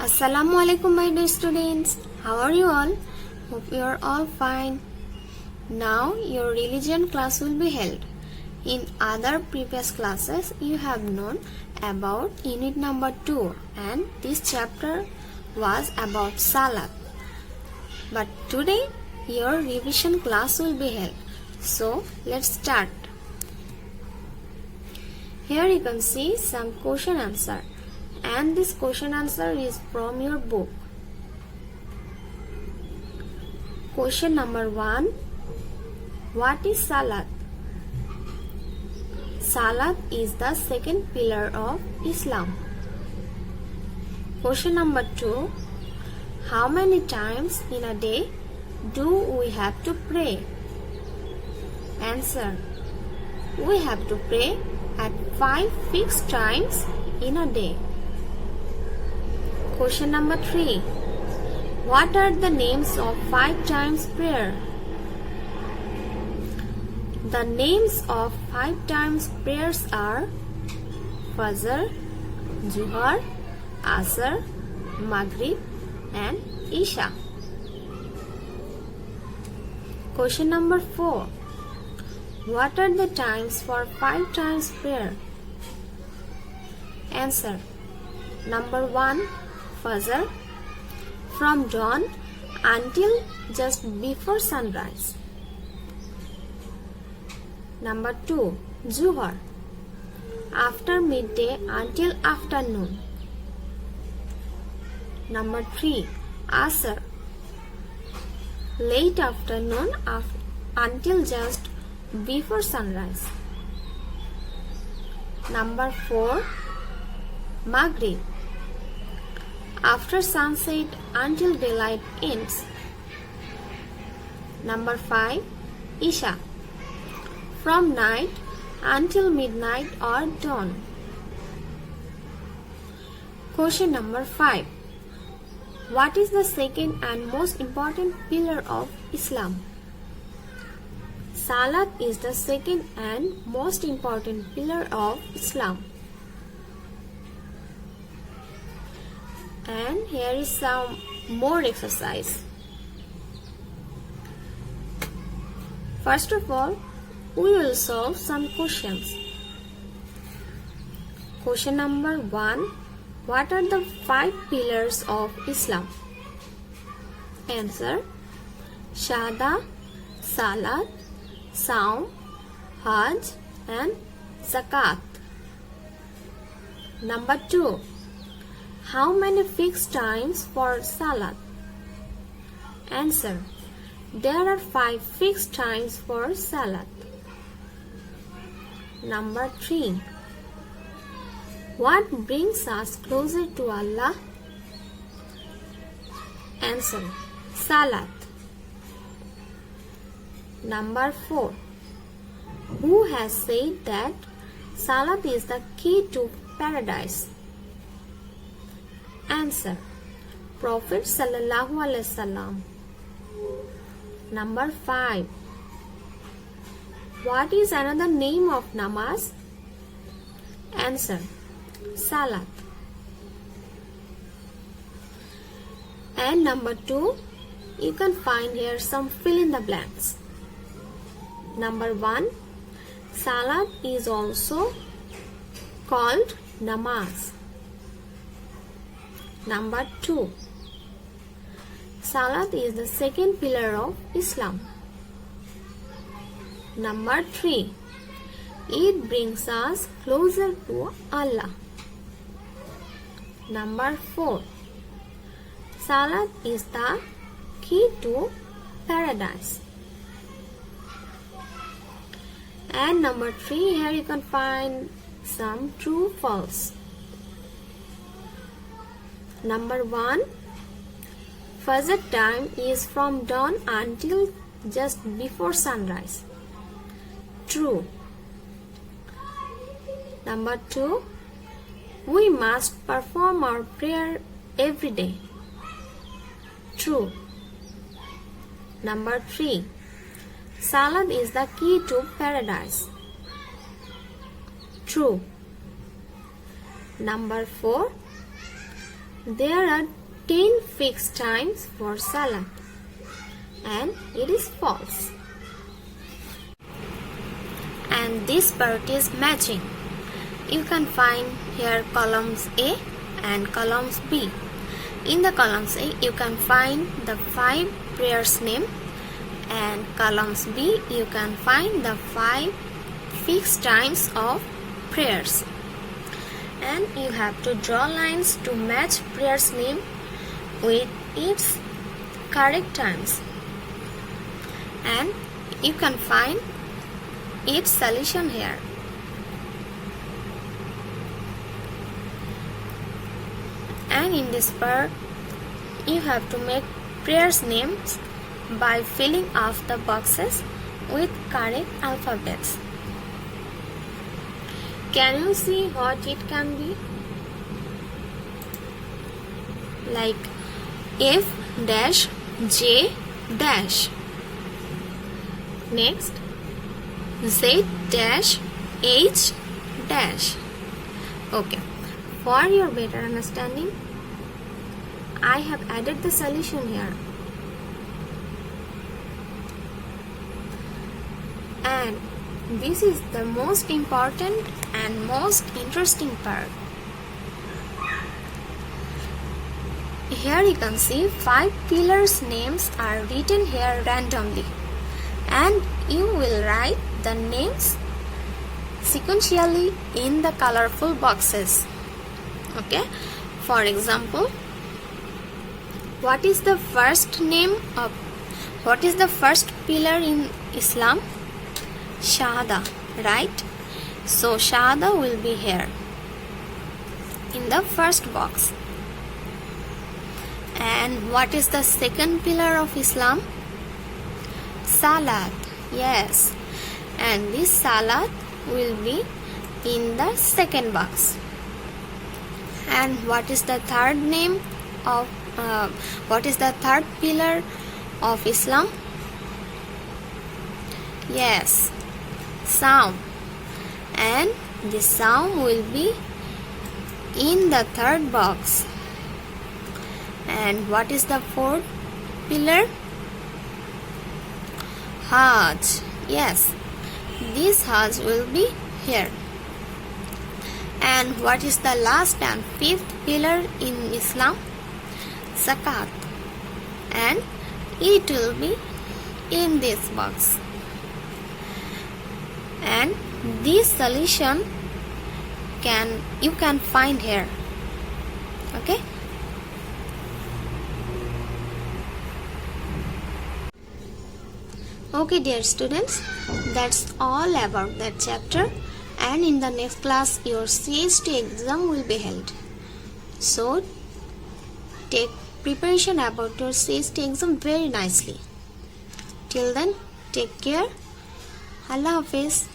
Assalamu alaikum my dear students. How are you all? Hope you are all fine. Now your religion class will be held. In other previous classes you have known about unit number 2 and this chapter was about Salat. But today your revision class will be held. So let's start. Here you can see some question answer. And this question answer is from your book. Question number 1. What is Salat? Salat is the second pillar of Islam. Question number 2. How many times in a day do we have to pray? Answer. We have to pray at 5 fixed times in a day. Question number 3. What are the names of 5 times prayer? The names of 5 times prayers are Fajr, Zuhar, Asr, Maghrib and Isha. Question number 4. What are the times for 5 times prayer? Answer. Number 1. Fajr, from dawn until just before sunrise. Number 2. Zuhar, after midday until afternoon. Number 3. Asr, late afternoon until just before sunrise. Number 4. Maghrib, after sunset until daylight ends. Number 5. Isha, from night until midnight or dawn. Question number 5. What is the second and most important pillar of Islam? Salat is the second and most important pillar of Islam. And here is some more exercise. First of all, we will solve some questions. Question number 1. What are the 5 pillars of Islam? Answer. Shahada, Salat, Saum, Hajj and Zakat. Number 2. How many fixed times for Salat? Answer. There are 5 fixed times for Salat. Number 3. What brings us closer to Allah? Answer. Salat. Number 4. Who has said that Salat is the key to paradise? Answer. Prophet Sallallahu Alaihi Wasallam. Number 5. What is another name of namaz? Answer. Salat. And number 2, you can find here some fill in the blanks. Number 1. Salat is also called namaz. Number 2. Salat is the second pillar of Islam. Number 3. It brings us closer to Allah. Number 4. Salat is the key to paradise. And number 3, here you can find some true false. Number 1. Fajr time is from dawn until just before sunrise. True. Number 2. We must perform our prayer every day. True. Number 3. Salat is the key to paradise. True. Number 4. there are 10 fixed times for Salat, and it is false. And this part is matching. You can find here columns A and columns B. In the columns A, you can find the 5 prayers name, and columns B, you can find the 5 fixed times of prayers. And you have to draw lines to match prayers name with its correct times. And you can find its solution here. And in this part, you have to make prayers names by filling up the boxes with correct alphabets. Can you see what it can be? Like F dash J dash. Next, Z dash H dash. Okay, for your better understanding, I have added the solution here. And this is the most important and most interesting part. Here you can see 5 pillars names are written here randomly, and you will write the names sequentially in the colorful boxes. Okay, for example, what is the first pillar in Islam? Shahada, right? So Shahada will be here in the first box. And what is the second pillar of Islam? Salat, yes. And this Salat will be in the second box. And what is the third pillar of Islam? Yes, Saum. And the Saum will be in the third box. And what is the fourth pillar? Hajj. Yes, this Hajj will be here. And what is the last and fifth pillar in Islam? Zakat. And it will be in this box. And this solution you can find here. Okay. Okay, dear students, that's all about that chapter, and in the next class your CHT exam will be held. So take preparation about your CHT exam very nicely. Till then, take care. Allah Hafiz.